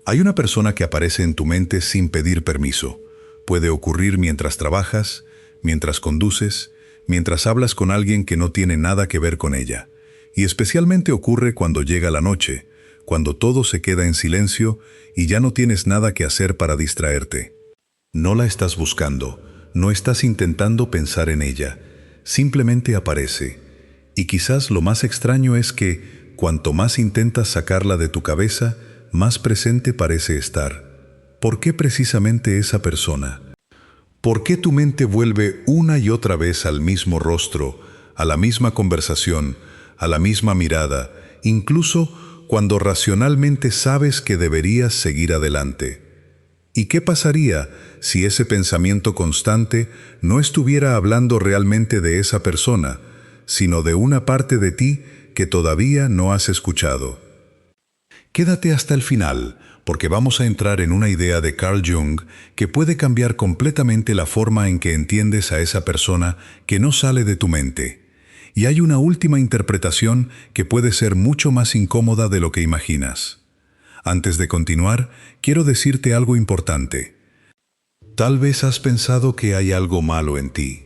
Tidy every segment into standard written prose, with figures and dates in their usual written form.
Hay una persona que aparece en tu mente sin pedir permiso. Puede ocurrir mientras trabajas, mientras conduces, mientras hablas con alguien que no tiene nada que ver con ella. Y especialmente ocurre cuando llega la noche, cuando todo se queda en silencio y ya no tienes nada que hacer para distraerte. No la estás buscando, no estás intentando pensar en ella, simplemente aparece. Y quizás lo más extraño es que, cuanto más intentas sacarla de tu cabeza, más presente parece estar. ¿Por qué precisamente esa persona? ¿Por qué tu mente vuelve una y otra vez al mismo rostro, a la misma conversación, a la misma mirada, incluso cuando racionalmente sabes que deberías seguir adelante? ¿Y qué pasaría si ese pensamiento constante no estuviera hablando realmente de esa persona, sino de una parte de ti que todavía no has escuchado? Quédate hasta el final, porque vamos a entrar en una idea de Carl Jung que puede cambiar completamente la forma en que entiendes a esa persona que no sale de tu mente. Y hay una última interpretación que puede ser mucho más incómoda de lo que imaginas. Antes de continuar, quiero decirte algo importante. Tal vez has pensado que hay algo malo en ti.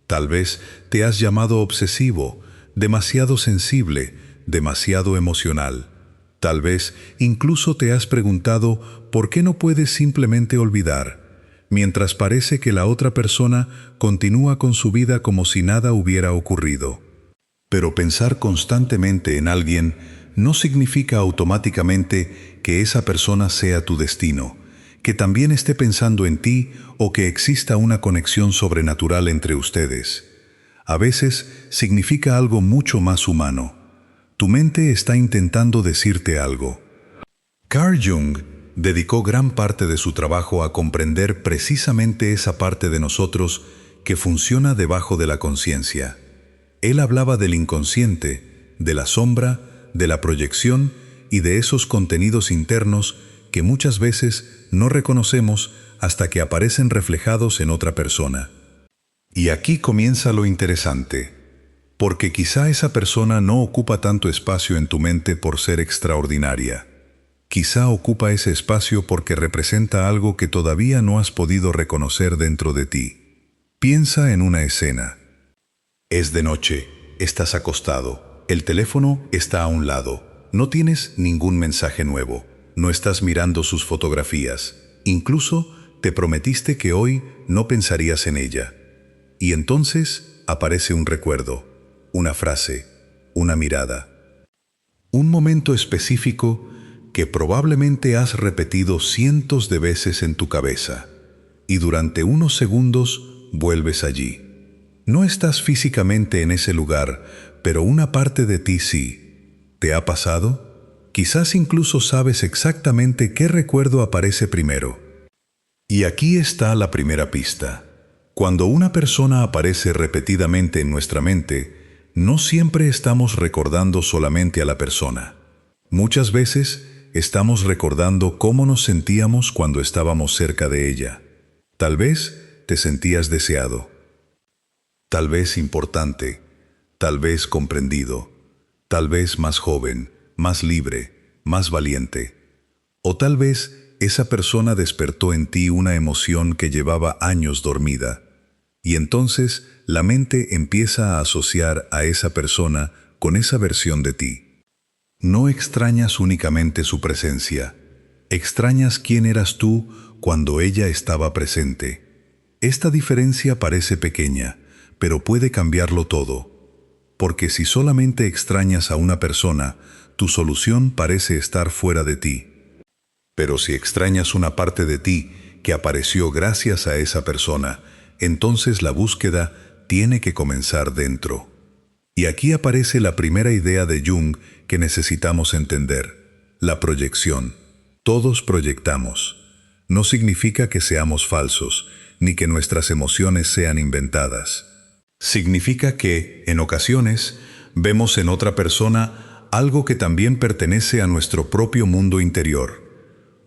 Tal vez te has llamado obsesivo, demasiado sensible, demasiado emocional. Tal vez incluso te has preguntado por qué no puedes simplemente olvidar, mientras parece que la otra persona continúa con su vida como si nada hubiera ocurrido. Pero pensar constantemente en alguien no significa automáticamente que esa persona sea tu destino, que también esté pensando en ti o que exista una conexión sobrenatural entre ustedes. A veces significa algo mucho más humano. Tu mente está intentando decirte algo. Carl Jung dedicó gran parte de su trabajo a comprender precisamente esa parte de nosotros que funciona debajo de la conciencia. Él hablaba del inconsciente, de la sombra, de la proyección y de esos contenidos internos que muchas veces no reconocemos hasta que aparecen reflejados en otra persona. Y aquí comienza lo interesante. Porque quizá esa persona no ocupa tanto espacio en tu mente por ser extraordinaria. Quizá ocupa ese espacio porque representa algo que todavía no has podido reconocer dentro de ti. Piensa en una escena. Es de noche, estás acostado, el teléfono está a un lado, no tienes ningún mensaje nuevo, no estás mirando sus fotografías, incluso te prometiste que hoy no pensarías en ella. Y entonces aparece un recuerdo. Una frase, una mirada. Un momento específico que probablemente has repetido cientos de veces en tu cabeza. Y durante unos segundos vuelves allí. No estás físicamente en ese lugar, pero una parte de ti sí. ¿Te ha pasado? Quizás incluso sabes exactamente qué recuerdo aparece primero. Y aquí está la primera pista. Cuando una persona aparece repetidamente en nuestra mente, no siempre estamos recordando solamente a la persona. Muchas veces estamos recordando cómo nos sentíamos cuando estábamos cerca de ella. Tal vez te sentías deseado, tal vez importante, tal vez comprendido, tal vez más joven, más libre, más valiente. O tal vez esa persona despertó en ti una emoción que llevaba años dormida. Y entonces la mente empieza a asociar a esa persona con esa versión de ti. No extrañas únicamente su presencia, extrañas quién eras tú cuando ella estaba presente. Esta diferencia parece pequeña, pero puede cambiarlo todo. Porque si solamente extrañas a una persona, tu solución parece estar fuera de ti. Pero si extrañas una parte de ti que apareció gracias a esa persona, entonces la búsqueda tiene que comenzar dentro. Y aquí aparece la primera idea de Jung que necesitamos entender: la proyección. Todos proyectamos. No significa que seamos falsos, ni que nuestras emociones sean inventadas. Significa que, en ocasiones, vemos en otra persona algo que también pertenece a nuestro propio mundo interior.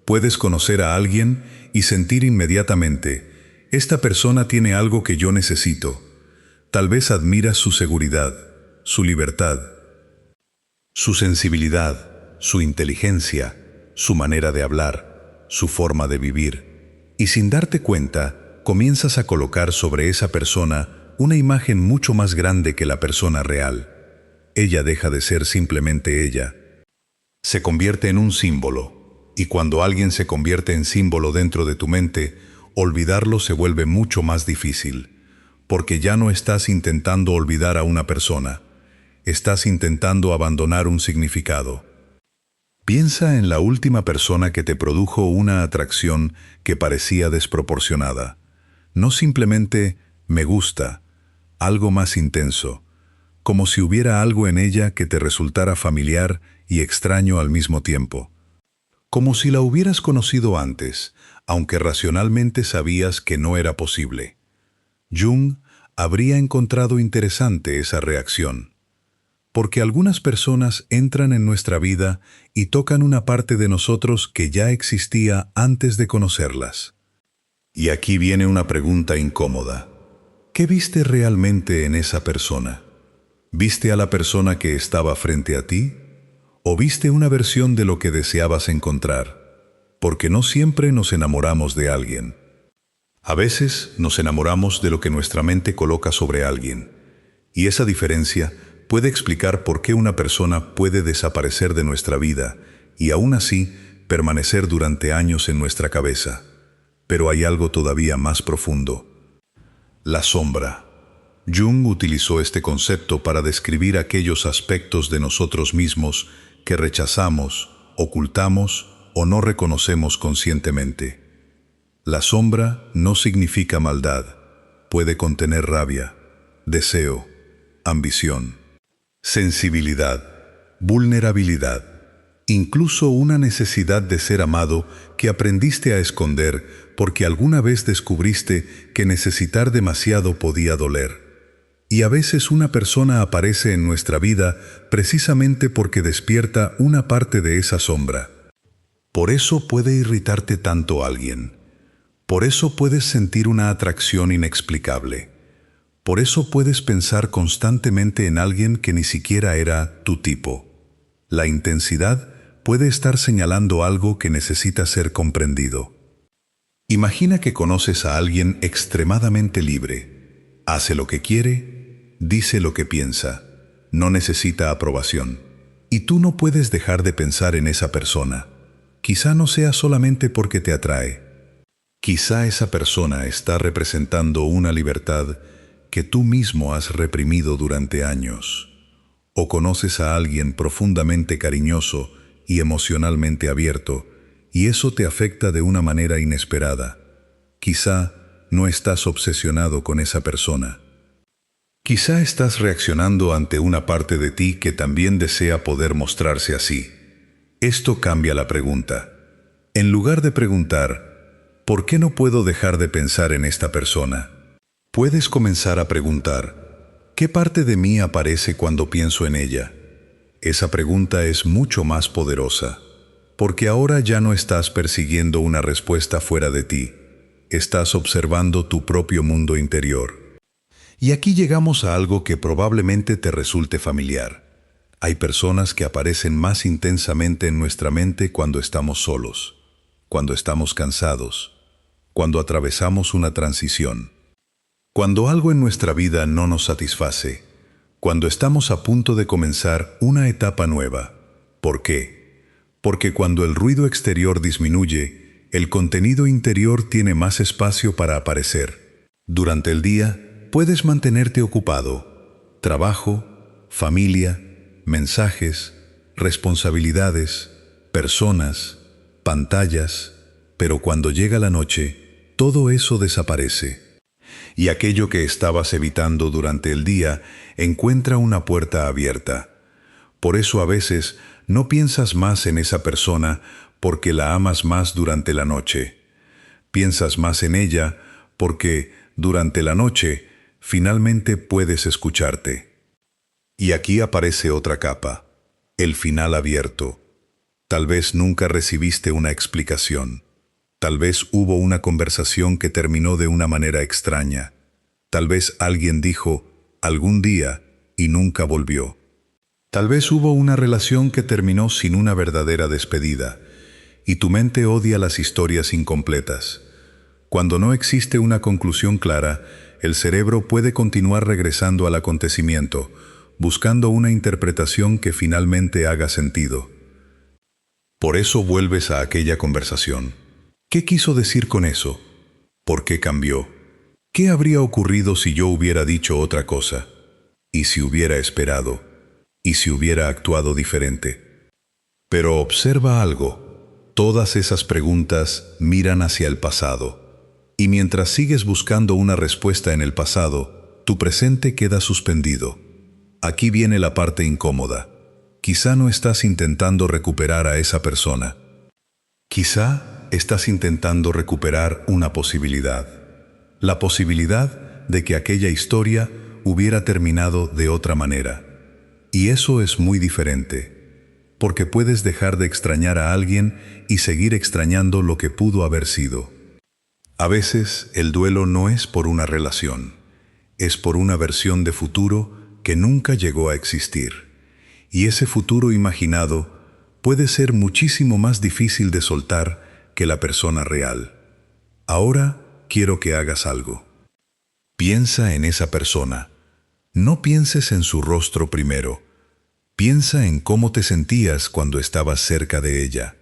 Puedes conocer a alguien y sentir inmediatamente: esta persona tiene algo que yo necesito. Tal vez admiras su seguridad, su libertad, su sensibilidad, su inteligencia, su manera de hablar. su forma de vivir. Y sin darte cuenta, comienzas a colocar sobre esa persona una imagen mucho más grande que la persona real. Ella deja de ser simplemente ella. Se convierte en un símbolo, y cuando alguien se convierte en símbolo dentro de tu mente, olvidarlo se vuelve mucho más difícil, porque ya no estás intentando olvidar a una persona, estás intentando abandonar un significado. Piensa en la última persona que te produjo una atracción que parecía desproporcionada. No simplemente me gusta, algo más intenso, como si hubiera algo en ella que te resultara familiar y extraño al mismo tiempo. Como si la hubieras conocido antes, aunque racionalmente sabías que no era posible. Jung habría encontrado interesante esa reacción, porque algunas personas entran en nuestra vida y tocan una parte de nosotros que ya existía antes de conocerlas. Y aquí viene una pregunta incómoda. ¿Qué viste realmente en esa persona? ¿Viste a la persona que estaba frente a ti? ¿O viste una versión de lo que deseabas encontrar? Porque no siempre nos enamoramos de alguien. A veces nos enamoramos de lo que nuestra mente coloca sobre alguien. Y esa diferencia puede explicar por qué una persona puede desaparecer de nuestra vida y aún así permanecer durante años en nuestra cabeza. Pero hay algo todavía más profundo. La sombra. Jung utilizó este concepto para describir aquellos aspectos de nosotros mismos que rechazamos, ocultamos o no reconocemos conscientemente. La sombra no significa maldad, puede contener rabia, deseo, ambición, sensibilidad, vulnerabilidad, incluso una necesidad de ser amado que aprendiste a esconder porque alguna vez descubriste que necesitar demasiado podía doler. Y a veces una persona aparece en nuestra vida precisamente porque despierta una parte de esa sombra. Por eso puede irritarte tanto alguien. Por eso puedes sentir una atracción inexplicable. Por eso puedes pensar constantemente en alguien que ni siquiera era tu tipo. La intensidad puede estar señalando algo que necesita ser comprendido. Imagina que conoces a alguien extremadamente libre. Hace lo que quiere, dice lo que piensa, no necesita aprobación. Y tú no puedes dejar de pensar en esa persona. Quizá no sea solamente porque te atrae. Quizá esa persona está representando una libertad que tú mismo has reprimido durante años. O conoces a alguien profundamente cariñoso y emocionalmente abierto, y eso te afecta de una manera inesperada. Quizá no estás obsesionado con esa persona. Quizá estás reaccionando ante una parte de ti que también desea poder mostrarse así. Esto cambia la pregunta. En lugar de preguntar, ¿por qué no puedo dejar de pensar en esta persona? Puedes comenzar a preguntar, ¿qué parte de mí aparece cuando pienso en ella? Esa pregunta es mucho más poderosa, porque ahora ya no estás persiguiendo una respuesta fuera de ti, estás observando tu propio mundo interior. Y aquí llegamos a algo que probablemente te resulte familiar. Hay personas que aparecen más intensamente en nuestra mente cuando estamos solos, cuando estamos cansados, cuando atravesamos una transición, cuando algo en nuestra vida no nos satisface, cuando estamos a punto de comenzar una etapa nueva. ¿Por qué? Porque cuando el ruido exterior disminuye, el contenido interior tiene más espacio para aparecer. Durante el día, puedes mantenerte ocupado. Trabajo, familia, mensajes, responsabilidades, personas, pantallas, pero cuando llega la noche, todo eso desaparece. Y aquello que estabas evitando durante el día encuentra una puerta abierta. Por eso a veces no piensas más en esa persona porque la amas más durante la noche. Piensas más en ella porque durante la noche finalmente puedes escucharte. Y aquí aparece otra capa, el final abierto. Tal vez nunca recibiste una explicación. Tal vez hubo una conversación que terminó de una manera extraña. Tal vez alguien dijo, algún día, y nunca volvió. Tal vez hubo una relación que terminó sin una verdadera despedida. y tu mente odia las historias incompletas. Cuando no existe una conclusión clara, el cerebro puede continuar regresando al acontecimiento, buscando una interpretación que finalmente haga sentido. Por eso vuelves a aquella conversación. ¿Qué quiso decir con eso? ¿Por qué cambió? ¿Qué habría ocurrido si yo hubiera dicho otra cosa? ¿Y si hubiera esperado? ¿Y si hubiera actuado diferente? Pero observa algo. Todas esas preguntas miran hacia el pasado. Y mientras sigues buscando una respuesta en el pasado, tu presente queda suspendido. Aquí viene la parte incómoda. Quizá no estás intentando recuperar a esa persona. Quizá estás intentando recuperar una posibilidad. La posibilidad de que aquella historia hubiera terminado de otra manera. Y eso es muy diferente, porque puedes dejar de extrañar a alguien y seguir extrañando lo que pudo haber sido. A veces el duelo no es por una relación, es por una versión de futuro que nunca llegó a existir. Y ese futuro imaginado puede ser muchísimo más difícil de soltar que la persona real. Ahora quiero que hagas algo. Piensa en esa persona. No pienses en su rostro primero. Piensa en cómo te sentías cuando estabas cerca de ella.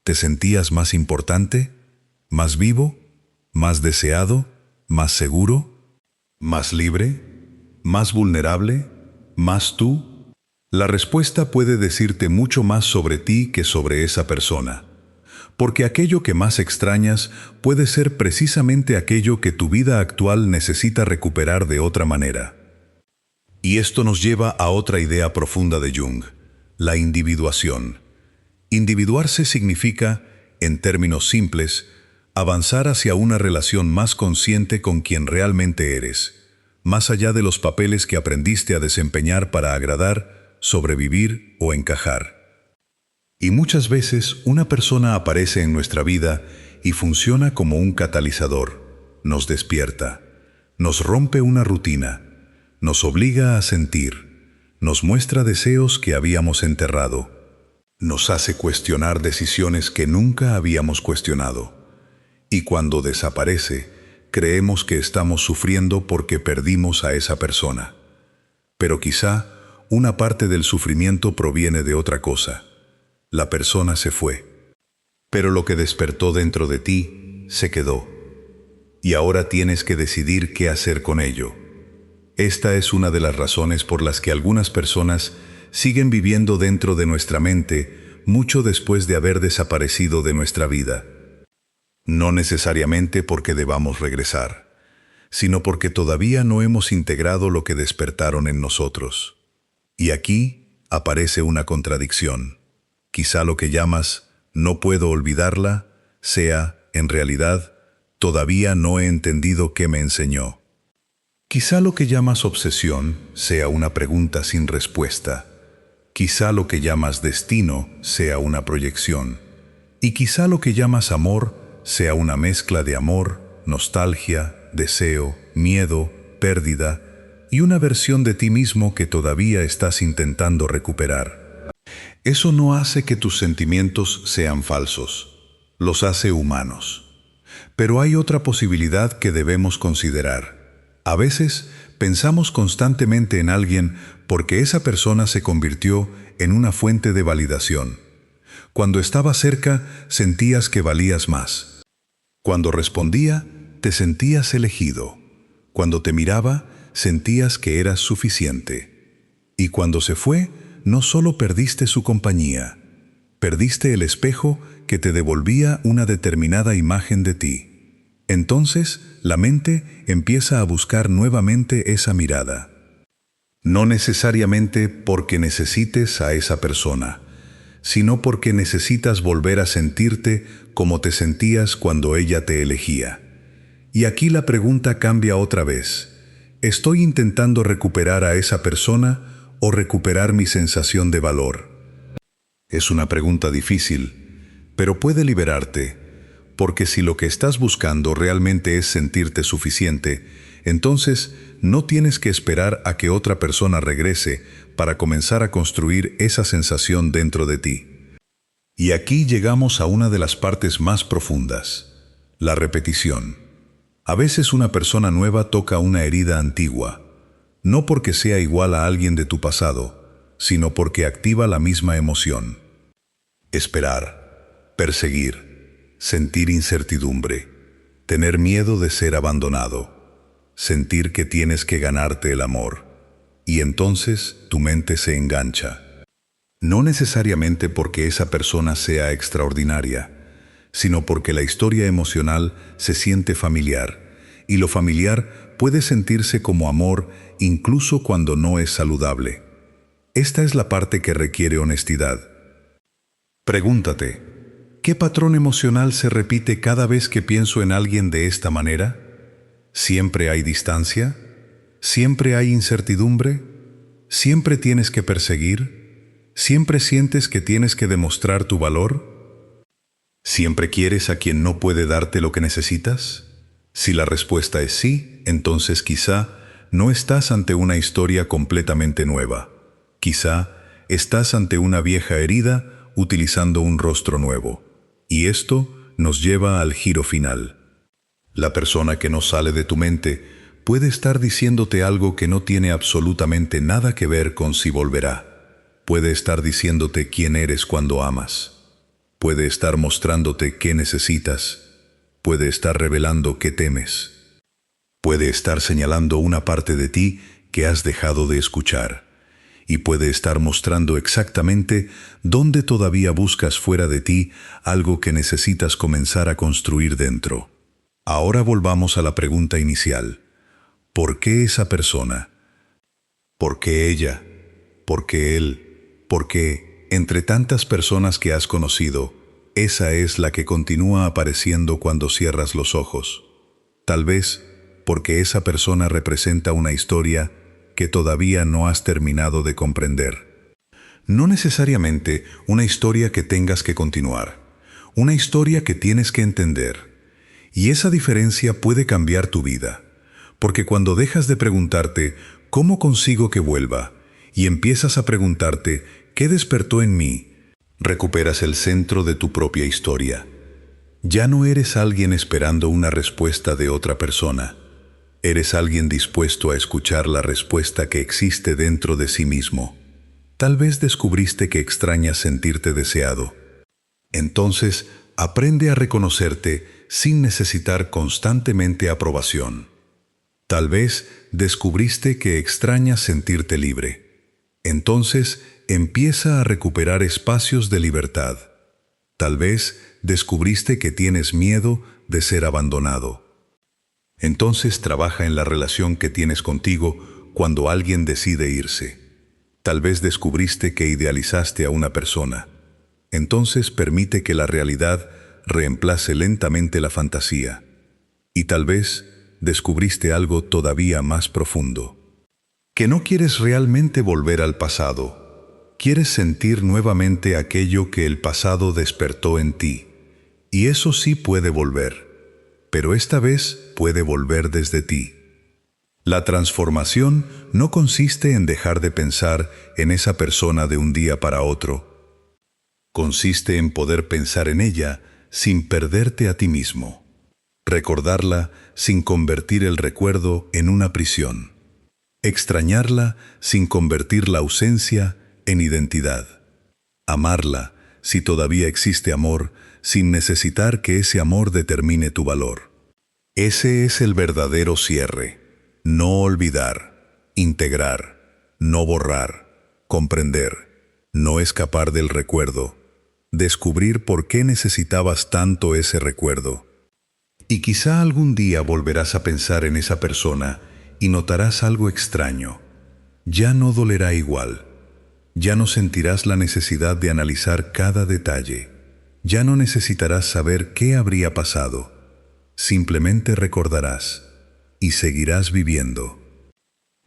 ¿Te sentías más importante? ¿Más vivo? ¿Más deseado? ¿Más seguro? ¿Más libre? ¿Más vulnerable? ¿Más tú? La respuesta puede decirte mucho más sobre ti que sobre esa persona. Porque aquello que más extrañas puede ser precisamente aquello que tu vida actual necesita recuperar de otra manera. Y esto nos lleva a otra idea profunda de Jung, la individuación. Individuarse significa, en términos simples, avanzar hacia una relación más consciente con quien realmente eres, más allá de los papeles que aprendiste a desempeñar para agradar, sobrevivir o encajar. Y muchas veces una persona aparece en nuestra vida y funciona como un catalizador, nos despierta, nos rompe una rutina, nos obliga a sentir, nos muestra deseos que habíamos enterrado, nos hace cuestionar decisiones que nunca habíamos cuestionado. Y cuando desaparece, creemos que estamos sufriendo porque perdimos a esa persona. Pero quizá una parte del sufrimiento proviene de otra cosa. La persona se fue, pero lo que despertó dentro de ti se quedó. Y ahora tienes que decidir qué hacer con ello. Esta es una de las razones por las que algunas personas siguen viviendo dentro de nuestra mente mucho después de haber desaparecido de nuestra vida. No necesariamente porque debamos regresar, sino porque todavía no hemos integrado lo que despertaron en nosotros. Y aquí aparece una contradicción. Quizá lo que llamas «no puedo olvidarla» sea, en realidad, «todavía no he entendido qué me enseñó». Quizá lo que llamas obsesión sea una pregunta sin respuesta. Quizá lo que llamas destino sea una proyección. Y quizá lo que llamas amor sea una mezcla de amor, nostalgia, deseo, miedo, pérdida y una versión de ti mismo que todavía estás intentando recuperar. Eso no hace que tus sentimientos sean falsos, los hace humanos. Pero hay otra posibilidad que debemos considerar. A veces pensamos constantemente en alguien porque esa persona se convirtió en una fuente de validación. Cuando estaba cerca, sentías que valías más. Cuando respondía, te sentías elegido. Cuando te miraba, sentías que eras suficiente. Y cuando se fue, no solo perdiste su compañía, perdiste el espejo que te devolvía una determinada imagen de ti. Entonces, la mente empieza a buscar nuevamente esa mirada. No necesariamente porque necesites a esa persona, sino porque necesitas volver a sentirte como te sentías cuando ella te elegía. Y aquí la pregunta cambia otra vez. ¿Estoy intentando recuperar a esa persona o recuperar mi sensación de valor? Es una pregunta difícil, pero puede liberarte. Porque si lo que estás buscando realmente es sentirte suficiente, entonces no tienes que esperar a que otra persona regrese para comenzar a construir esa sensación dentro de ti. Y aquí llegamos a una de las partes más profundas, la repetición. A veces una persona nueva toca una herida antigua, no porque sea igual a alguien de tu pasado, sino porque activa la misma emoción. Esperar, perseguir, sentir incertidumbre, tener miedo de ser abandonado, sentir que tienes que ganarte el amor. Y entonces tu mente se engancha. No necesariamente porque esa persona sea extraordinaria, sino porque la historia emocional se siente familiar, y lo familiar puede sentirse como amor incluso cuando no es saludable. Esta es la parte que requiere honestidad. Pregúntate, ¿qué patrón emocional se repite cada vez que pienso en alguien de esta manera? ¿Siempre hay distancia? ¿Siempre hay incertidumbre? ¿Siempre tienes que perseguir? ¿Siempre sientes que tienes que demostrar tu valor? ¿Siempre quieres a quien no puede darte lo que necesitas? Si la respuesta es sí, entonces quizá no estás ante una historia completamente nueva. Quizá estás ante una vieja herida utilizando un rostro nuevo. Y esto nos lleva al giro final. La persona que no sale de tu mente puede estar diciéndote algo que no tiene absolutamente nada que ver con si volverá. Puede estar diciéndote quién eres cuando amas. Puede estar mostrándote qué necesitas. Puede estar revelando qué temes. Puede estar señalando una parte de ti que has dejado de escuchar. Y puede estar mostrando exactamente dónde todavía buscas fuera de ti algo que necesitas comenzar a construir dentro. Ahora volvamos a la pregunta inicial. ¿Por qué esa persona? ¿Por qué ella? ¿Por qué él? Porque, entre tantas personas que has conocido, esa es la que continúa apareciendo cuando cierras los ojos. Tal vez porque esa persona representa una historia que todavía no has terminado de comprender. No necesariamente una historia que tengas que continuar, una historia que tienes que entender. Y esa diferencia puede cambiar tu vida, porque cuando dejas de preguntarte ¿cómo consigo que vuelva? Y empiezas a preguntarte ¿qué despertó en mí? Recuperas el centro de tu propia historia. Ya no eres alguien esperando una respuesta de otra persona. Eres alguien dispuesto a escuchar la respuesta que existe dentro de sí mismo. Tal vez descubriste que extrañas sentirte deseado. Entonces, aprende a reconocerte sin necesitar constantemente aprobación. Tal vez descubriste que extrañas sentirte libre. Entonces, empieza a recuperar espacios de libertad. Tal vez descubriste que tienes miedo de ser abandonado. Entonces trabaja en la relación que tienes contigo cuando alguien decide irse. Tal vez descubriste que idealizaste a una persona. Entonces permite que la realidad reemplace lentamente la fantasía. Y tal vez descubriste algo todavía más profundo. Que no quieres realmente volver al pasado. Quieres sentir nuevamente aquello que el pasado despertó en ti. Y eso sí puede volver. Pero esta vez puede volver desde ti. La transformación no consiste en dejar de pensar en esa persona de un día para otro. Consiste en poder pensar en ella sin perderte a ti mismo. Recordarla sin convertir el recuerdo en una prisión. Extrañarla sin convertir la ausencia en identidad. Amarla, si todavía existe amor, sin necesitar que ese amor determine tu valor. Ese es el verdadero cierre. No olvidar, integrar, no borrar, comprender, no escapar del recuerdo, descubrir por qué necesitabas tanto ese recuerdo. Y quizá algún día volverás a pensar en esa persona y notarás algo extraño. Ya no dolerá igual. Ya no sentirás la necesidad de analizar cada detalle. Ya no necesitarás saber qué habría pasado. Simplemente recordarás y seguirás viviendo.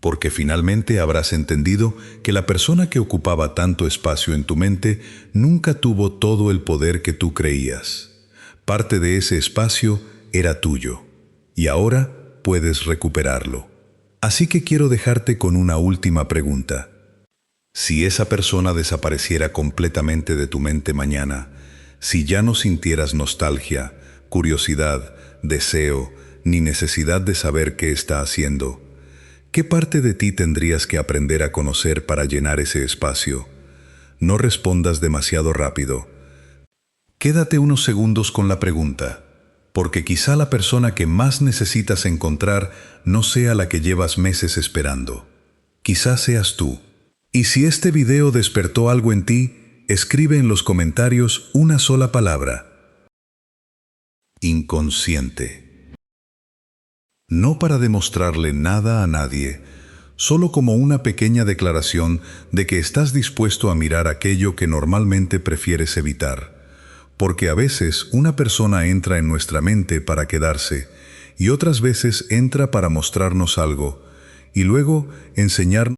Porque finalmente habrás entendido que la persona que ocupaba tanto espacio en tu mente nunca tuvo todo el poder que tú creías. Parte de ese espacio era tuyo y ahora puedes recuperarlo. Así que quiero dejarte con una última pregunta. Si esa persona desapareciera completamente de tu mente mañana, Si ya no sintieras nostalgia, curiosidad, deseo, ni necesidad de saber qué está haciendo, ¿qué parte de ti tendrías que aprender a conocer para llenar ese espacio? No respondas demasiado rápido. Quédate unos segundos con la pregunta, porque quizá la persona que más necesitas encontrar no sea la que llevas meses esperando. Quizá seas tú. Y si este video despertó algo en ti, escribe en los comentarios una sola palabra: inconsciente. No para demostrarle nada a nadie, solo como una pequeña declaración de que estás dispuesto a mirar aquello que normalmente prefieres evitar. Porque a veces una persona entra en nuestra mente para quedarse y otras veces entra para mostrarnos algo y luego enseñarnos